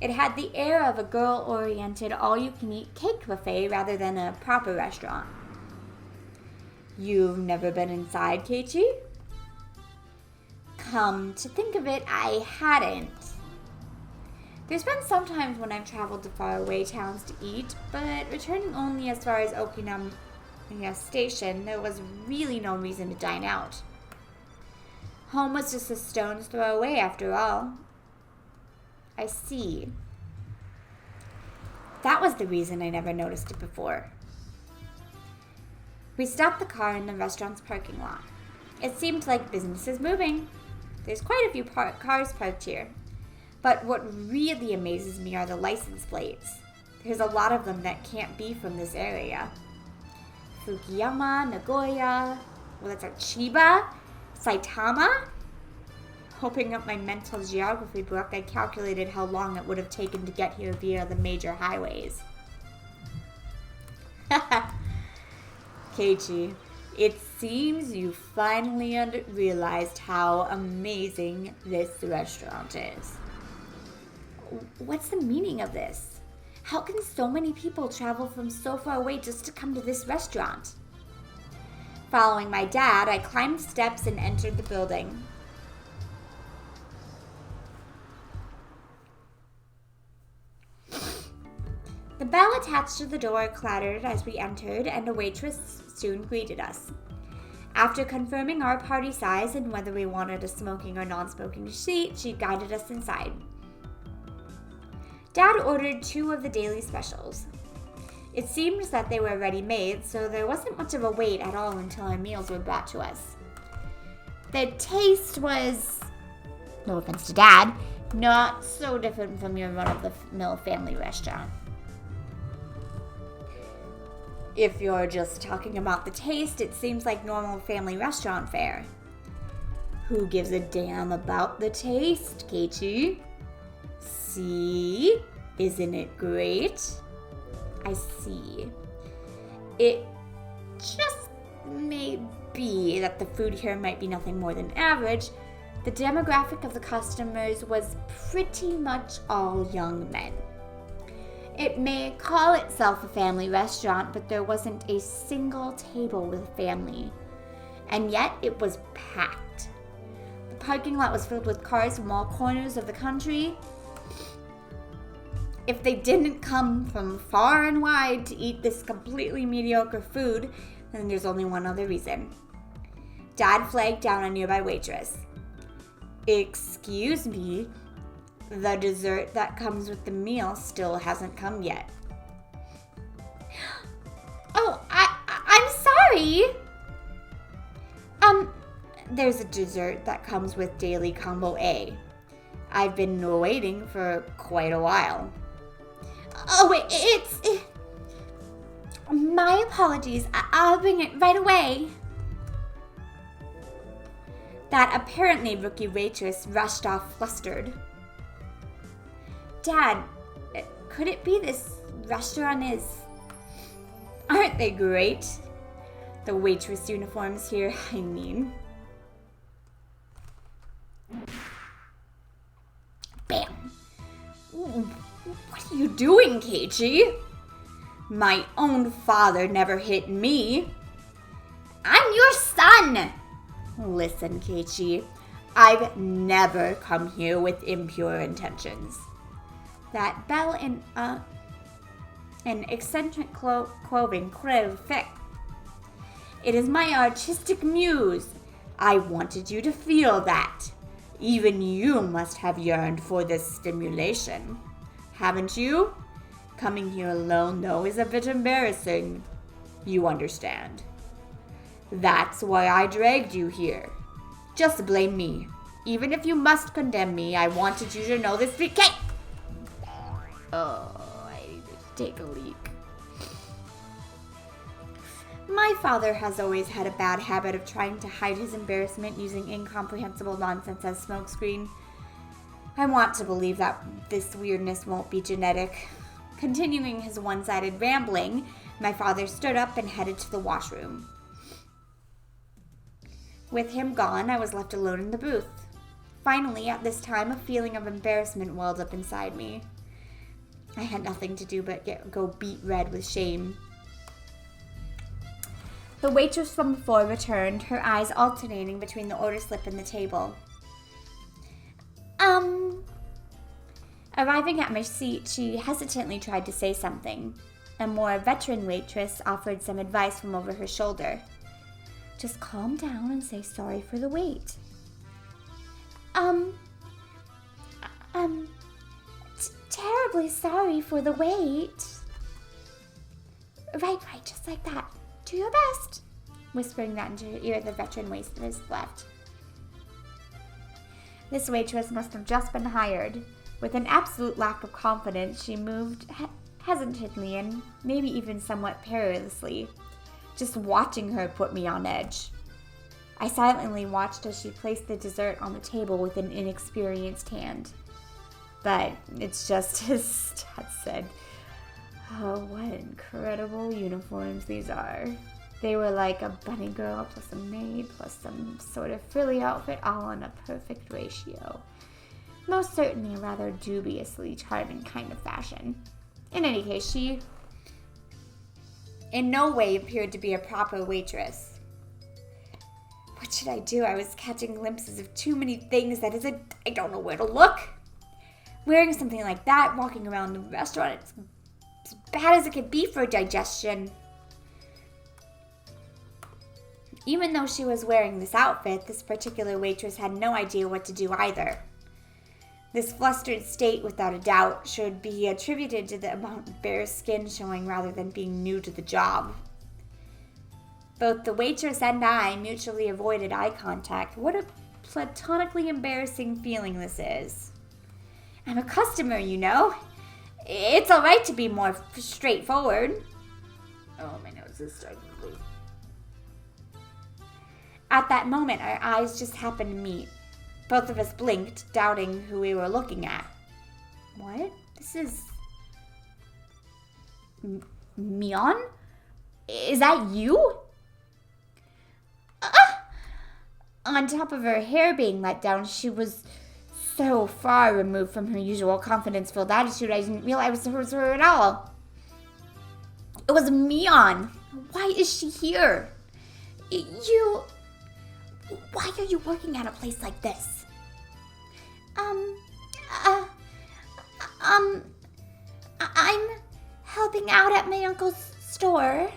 It had the air of a girl-oriented all-you-can-eat cake buffet rather than a proper restaurant. You've never been inside, Keiichi? Come to think of it, I hadn't. There's been some times when I've traveled to faraway towns to eat, but returning only as far as Okinawa Station, there was really no reason to dine out. Home was just a stone's throw away after all. I see. That was the reason I never noticed it before. We stopped the car in the restaurant's parking lot. It seemed like business is moving. There's quite a few cars parked here. But what really amazes me are the license plates. There's a lot of them that can't be from this area. Fukuyama, Nagoya, Chiba, Saitama. Hoping up my mental geography book, I calculated how long it would have taken to get here via the major highways. Keiichi, it seems you finally realized how amazing this restaurant is. What's the meaning of this? How can so many people travel from so far away just to come to this restaurant? Following my dad, I climbed steps and entered the building. The bell attached to the door clattered as we entered, and a waitress soon greeted us. After confirming our party size and whether we wanted a smoking or non-smoking seat, she guided us inside. Dad ordered 2 of the daily specials. It seems that they were ready-made, so there wasn't much of a wait at all until our meals were brought to us. The taste was, no offense to Dad, not so different from your run-of-the-mill family restaurant. If you're just talking about the taste, it seems like normal family restaurant fare. Who gives a damn about the taste, Keiichi? See? Isn't it great? I see. It just may be that the food here might be nothing more than average. The demographic of the customers was pretty much all young men. It may call itself a family restaurant, but there wasn't a single table with a family. And yet it was packed. The parking lot was filled with cars from all corners of the country. If they didn't come from far and wide to eat this completely mediocre food, then there's only one other reason. Dad flagged down a nearby waitress. Excuse me, the dessert that comes with the meal still hasn't come yet. hurry! There's a dessert that comes with daily combo A. I've been waiting for quite a while. Oh, my apologies. I'll bring it right away. That apparently rookie waitress rushed off flustered. Dad, could it be this restaurant is... Aren't they great? The waitress uniforms here, I mean. Bam! What are you doing, Keiichi? My own father never hit me. I'm your son! Listen, Keiichi, I've never come here with impure intentions. That belle in an eccentric clothing crave thick. It is my artistic muse. I wanted you to feel that. Even you must have yearned for this stimulation. Haven't you? Coming here alone, though, is a bit embarrassing. You understand. That's why I dragged you here. Just blame me. Even if you must condemn me, I wanted you to know this because... Oh, I need to take a leak. My father has always had a bad habit of trying to hide his embarrassment using incomprehensible nonsense as smokescreen. I want to believe that this weirdness won't be genetic. Continuing his one-sided rambling, my father stood up and headed to the washroom. With him gone, I was left alone in the booth. Finally, at this time, a feeling of embarrassment welled up inside me. I had nothing to do but go beet red with shame. The waitress from before returned, her eyes alternating between the order slip and the table. Arriving at my seat, she hesitantly tried to say something. A more veteran waitress offered some advice from over her shoulder. Just calm down and say sorry for the wait. Terribly sorry for the wait. Right, just like that. Do your best. Whispering that into her ear, the veteran waitress left. This waitress must have just been hired. With an absolute lack of confidence, she moved hesitantly and maybe even somewhat perilously. Just watching her put me on edge. I silently watched as she placed the dessert on the table with an inexperienced hand. But it's just as Dad said. Oh, what incredible uniforms these are. They were like a bunny girl plus a maid plus some sort of frilly outfit all in a perfect ratio. Most certainly a rather dubiously charming kind of fashion. In any case, she in no way appeared to be a proper waitress. What should I do? I was catching glimpses of too many things that I don't know where to look. Wearing something like that, walking around the restaurant, it's as bad as it could be for digestion. Even though she was wearing this outfit, this particular waitress had no idea what to do either. This flustered state, without a doubt, should be attributed to the amount of bare skin showing rather than being new to the job. Both the waitress and I mutually avoided eye contact. What a platonically embarrassing feeling this is. I'm a customer, you know. It's alright to be more straightforward. Oh, my nose is starting to bleed. At that moment, our eyes just happened to meet. Both of us blinked, doubting who we were looking at. What? This is... Mion? Is that you? On top of her hair being let down, she was so far removed from her usual confidence-filled attitude, I didn't realize it was her at all. It was Mion. Why is she here? Why are you working at a place like this? I'm helping out at my uncle's store.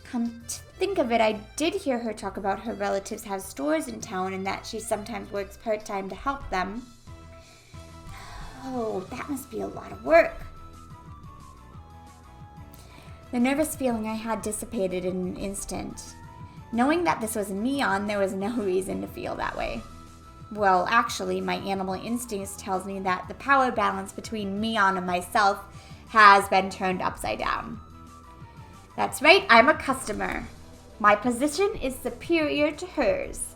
Come to think of it, I did hear her talk about her relatives have stores in town and that she sometimes works part-time to help them. Oh, that must be a lot of work. The nervous feeling I had dissipated in an instant. Knowing that this was Mion, there was no reason to feel that way. Well, actually, my animal instincts tells me that the power balance between Mion and myself has been turned upside down. That's right, I'm a customer. My position is superior to hers.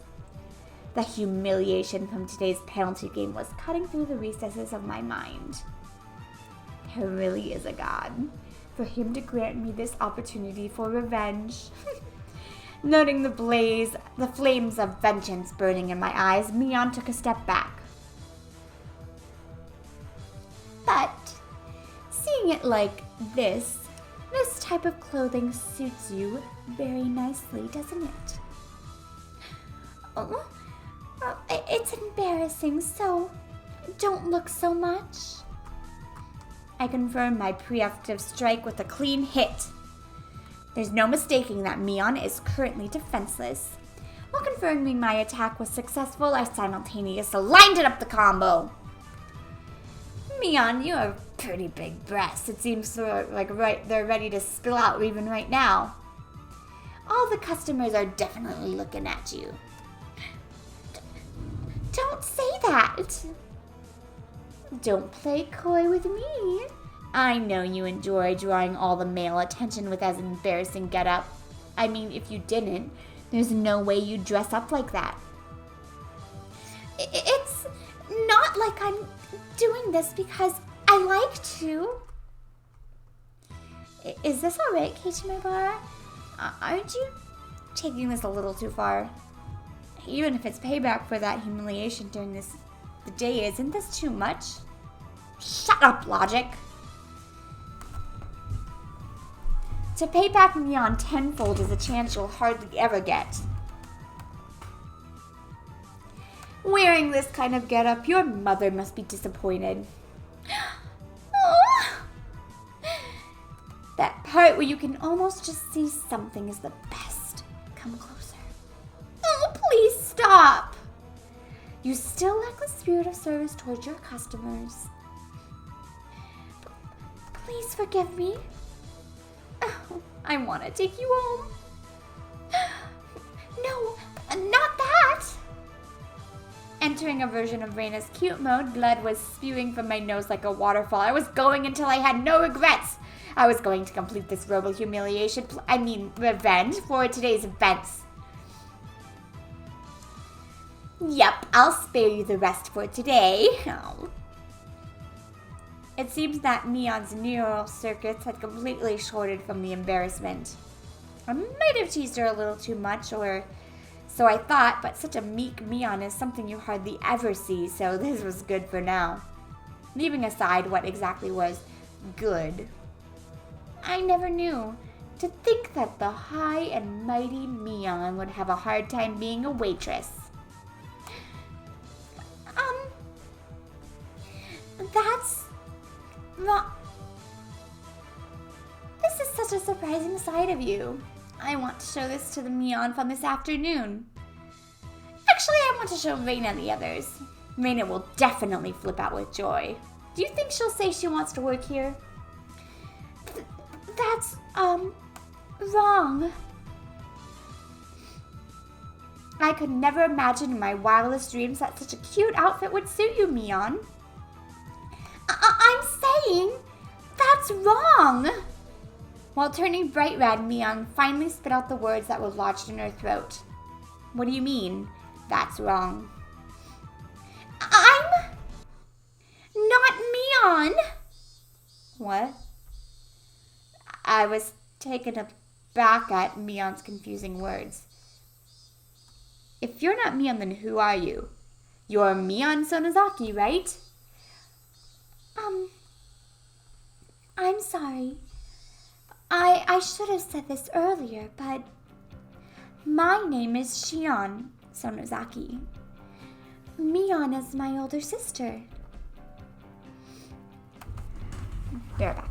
The humiliation from today's penalty game was cutting through the recesses of my mind. There really is a God. For him to grant me this opportunity for revenge. Noting the flames of vengeance burning in my eyes, Mion took a step back. But, seeing it like this type of clothing suits you very nicely, doesn't it? Oh, it's embarrassing, so don't look so much. I confirmed my preemptive strike with a clean hit. There's no mistaking that Mion is currently defenseless. While confirming my attack was successful, I simultaneously lined it up the combo. Mion, you have pretty big breasts. It seems like they're ready to spill out even right now. All the customers are definitely looking at you. Don't say that. Don't play coy with me. I know you enjoy drawing all the male attention with that embarrassing getup. I mean, if you didn't, there's no way you'd dress up like that. It's not like I'm doing this because I like to. Is this alright, Kichimebara? Aren't you taking this a little too far? Even if it's payback for that humiliation during the day, isn't this too much? Shut up, Logic! To pay back Mion tenfold is a chance you'll hardly ever get. Wearing this kind of getup, your mother must be disappointed. Oh. That part where you can almost just see something is the best. Come closer. Oh, please stop. You still lack the spirit of service towards your customers. Please forgive me. Oh, I want to take you home. No, not that. Entering a version of Reina's cute mode, blood was spewing from my nose like a waterfall. I was going until I had no regrets. I was going to complete this verbal revenge for today's events. Yep, I'll spare you the rest for today. Oh. It seems that Mion's neural circuits had completely shorted from the embarrassment. I might have teased her a little too much, or so I thought, but such a meek Mion is something you hardly ever see, so this was good for now. Leaving aside what exactly was good, I never knew. To think that the high and mighty Mion would have a hard time being a waitress. That's not... This is such a surprising side of you. I want to show this to the Mion from this afternoon. Actually, I want to show Reina the others. Reina will definitely flip out with joy. Do you think she'll say she wants to work here? That's, wrong. I could never imagine in my wildest dreams that such a cute outfit would suit you, Mion. I'm saying that's wrong. While turning bright red, Mion finally spit out the words that were lodged in her throat. What do you mean, that's wrong? I'm not Mion. What? I was taken aback at Mion's confusing words. If you're not Mion, then who are you? You're Mion Sonozaki, right? I'm sorry. I should have said this earlier, but my name is Shion Sonozaki. Mion is my older sister. Be right back.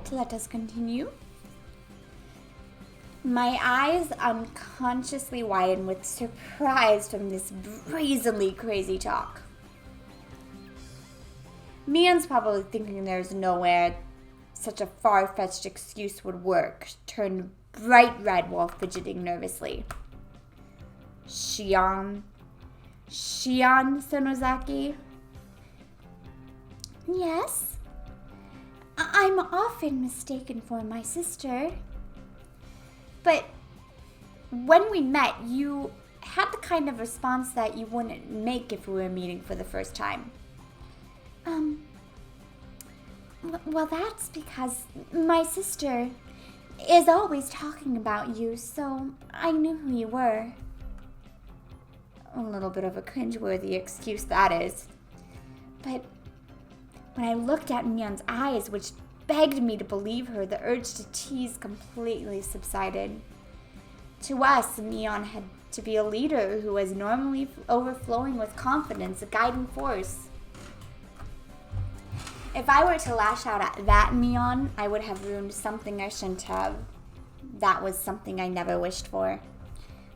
right, let us continue. My eyes unconsciously widen with surprise from this brazenly crazy talk. Mion's probably thinking there's nowhere such a far-fetched excuse would work, turned bright red while fidgeting nervously. Shion Sonozaki? Yes? I'm often mistaken for my sister. But when we met, you had the kind of response that you wouldn't make if we were meeting for the first time. Well, that's because my sister is always talking about you, so I knew who you were. A little bit of a cringeworthy excuse that is. But when I looked at Mion's eyes, which begged me to believe her, the urge to tease completely subsided. To us, Mion had to be a leader who was normally overflowing with confidence, a guiding force. If I were to lash out at that Mion, I would have ruined something I shouldn't have. That was something I never wished for.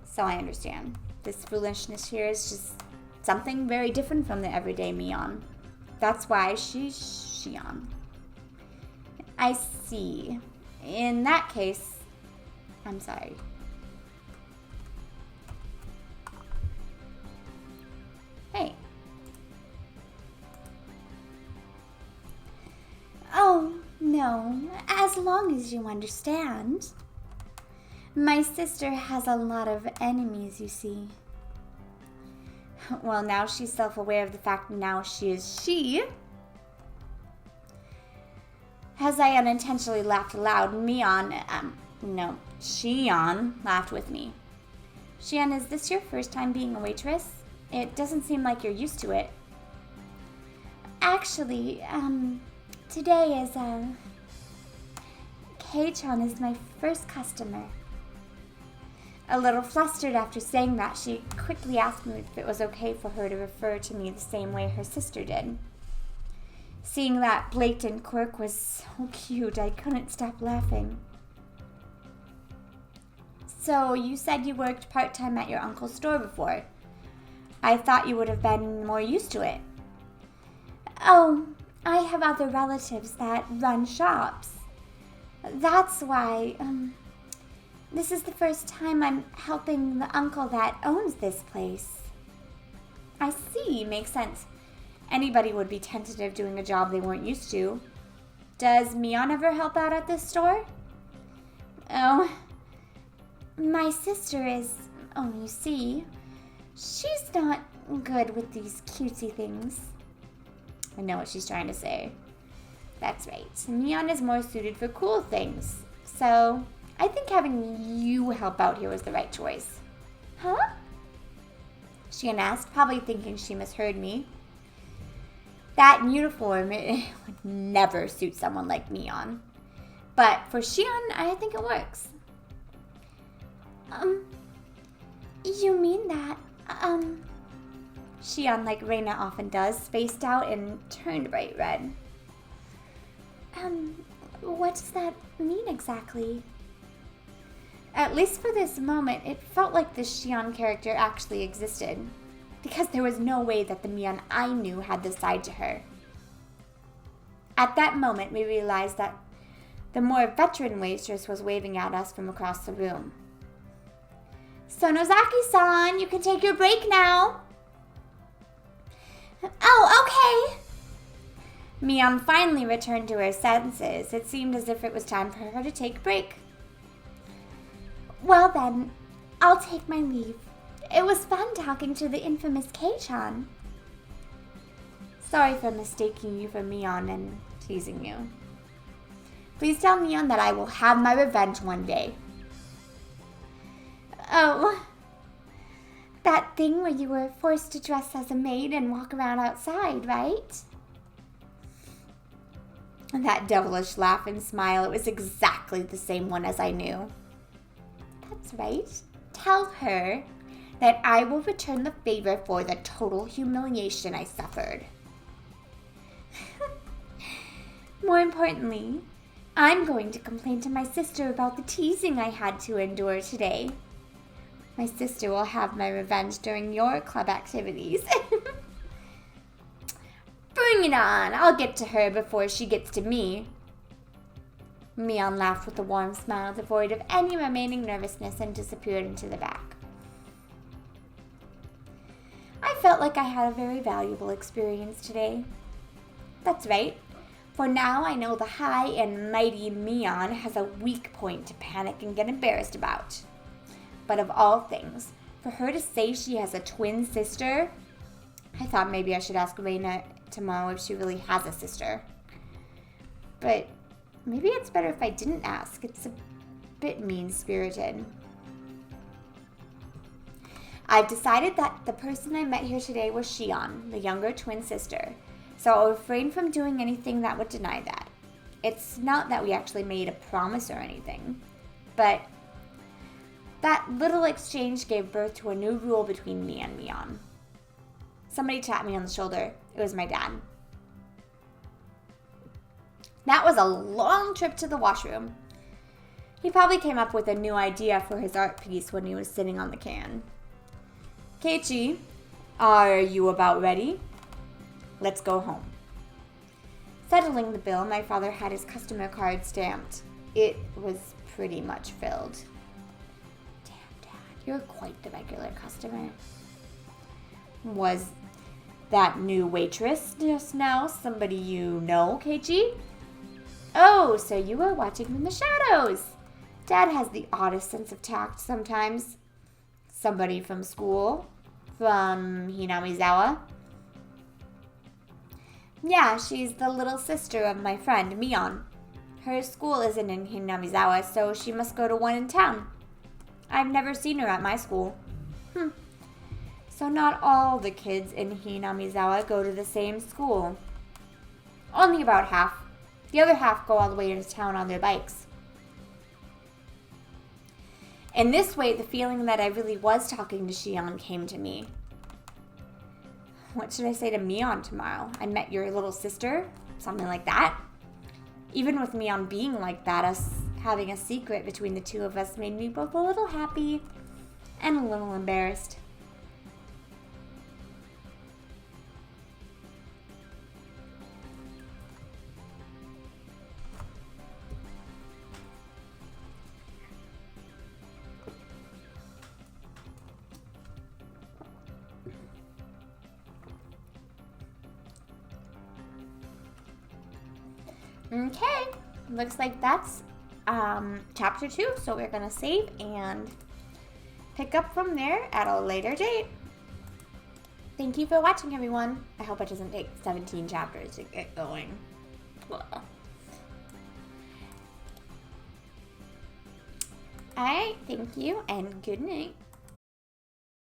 So I understand. This foolishness here is just something very different from the everyday Mion. That's why she's Shion. I see. In that case, I'm sorry. Hey. Oh, no, as long as you understand. My sister has a lot of enemies, you see. Well, now she's self-aware of the fact now she is she. As I unintentionally laughed aloud, Shion laughed with me. Shion, is this your first time being a waitress? It doesn't seem like you're used to it. Actually, today is, Kei-chan is my first customer. A little flustered after saying that, she quickly asked me if it was okay for her to refer to me the same way her sister did. Seeing that blatant quirk was so cute, I couldn't stop laughing. So, you said you worked part-time at your uncle's store before. I thought you would have been more used to it. Oh, I have other relatives that run shops. That's why, this is the first time I'm helping the uncle that owns this place. I see, makes sense. Anybody would be tentative doing a job they weren't used to. Does Mion ever help out at this store? Oh, my sister is, you see, she's not good with these cutesy things. I know what she's trying to say. That's right. Mion is more suited for cool things. So, I think having you help out here was the right choice. Huh? Shion asked, probably thinking she misheard me. That uniform, it would never suit someone like Mion. But for Shion, I think it works. You mean that, Shion, like Reina often does, spaced out and turned bright red. What does that mean exactly? At least for this moment, it felt like this Shion character actually existed. Because there was no way that the Mion I knew had this side to her. At that moment, we realized that the more veteran waitress was waving at us from across the room. Sonozaki-san, you can take your break now. Oh, okay. Mion finally returned to her senses. It seemed as if it was time for her to take a break. Well then, I'll take my leave. It was fun talking to the infamous Kei-chan. Sorry for mistaking you for Mion and teasing you. Please tell Mion that I will have my revenge one day. Oh, that thing where you were forced to dress as a maid and walk around outside, right? And that devilish laugh and smile, it was exactly the same one as I knew. That's right. Tell her that I will return the favor for the total humiliation I suffered. More importantly, I'm going to complain to my sister about the teasing I had to endure today. My sister will have my revenge during your club activities. Bring it on. I'll get to her before she gets to me. Mion laughed with a warm smile, devoid of any remaining nervousness, and disappeared into the back. I felt like I had a very valuable experience today. That's right, for now I know the high and mighty Mion has a weak point to panic and get embarrassed about. But of all things, for her to say she has a twin sister, I thought maybe I should ask Reina tomorrow if she really has a sister. But maybe it's better if I didn't ask. It's a bit mean-spirited. I've decided that the person I met here today was Shion, the younger twin sister, so I'll refrain from doing anything that would deny that. It's not that we actually made a promise or anything, but that little exchange gave birth to a new rule between me and Mion. Somebody tapped me on the shoulder. It was my dad. That was a long trip to the washroom. He probably came up with a new idea for his art piece when he was sitting on the can. Keiichi, are you about ready? Let's go home. Settling the bill, my father had his customer card stamped. It was pretty much filled. Damn, Dad, you're quite the regular customer. Was that new waitress just now somebody you know, Keiichi? Oh, so you were watching from the shadows. Dad has the oddest sense of tact sometimes. Somebody from school? From Hinamizawa? Yeah, she's the little sister of my friend, Mion. Her school isn't in Hinamizawa, so she must go to one in town. I've never seen her at my school. So not all the kids in Hinamizawa go to the same school. Only about half. The other half go all the way into town on their bikes. In this way, the feeling that I really was talking to Shion came to me. What should I say to Mion tomorrow? I met your little sister? Something like that? Even with Mion being like that, us having a secret between the two of us made me both a little happy and a little embarrassed. Okay, looks like that's chapter 2, so we're going to save and pick up from there at a later date. Thank you for watching, everyone. I hope it doesn't take 17 chapters to get going. Alright, thank you, and good night.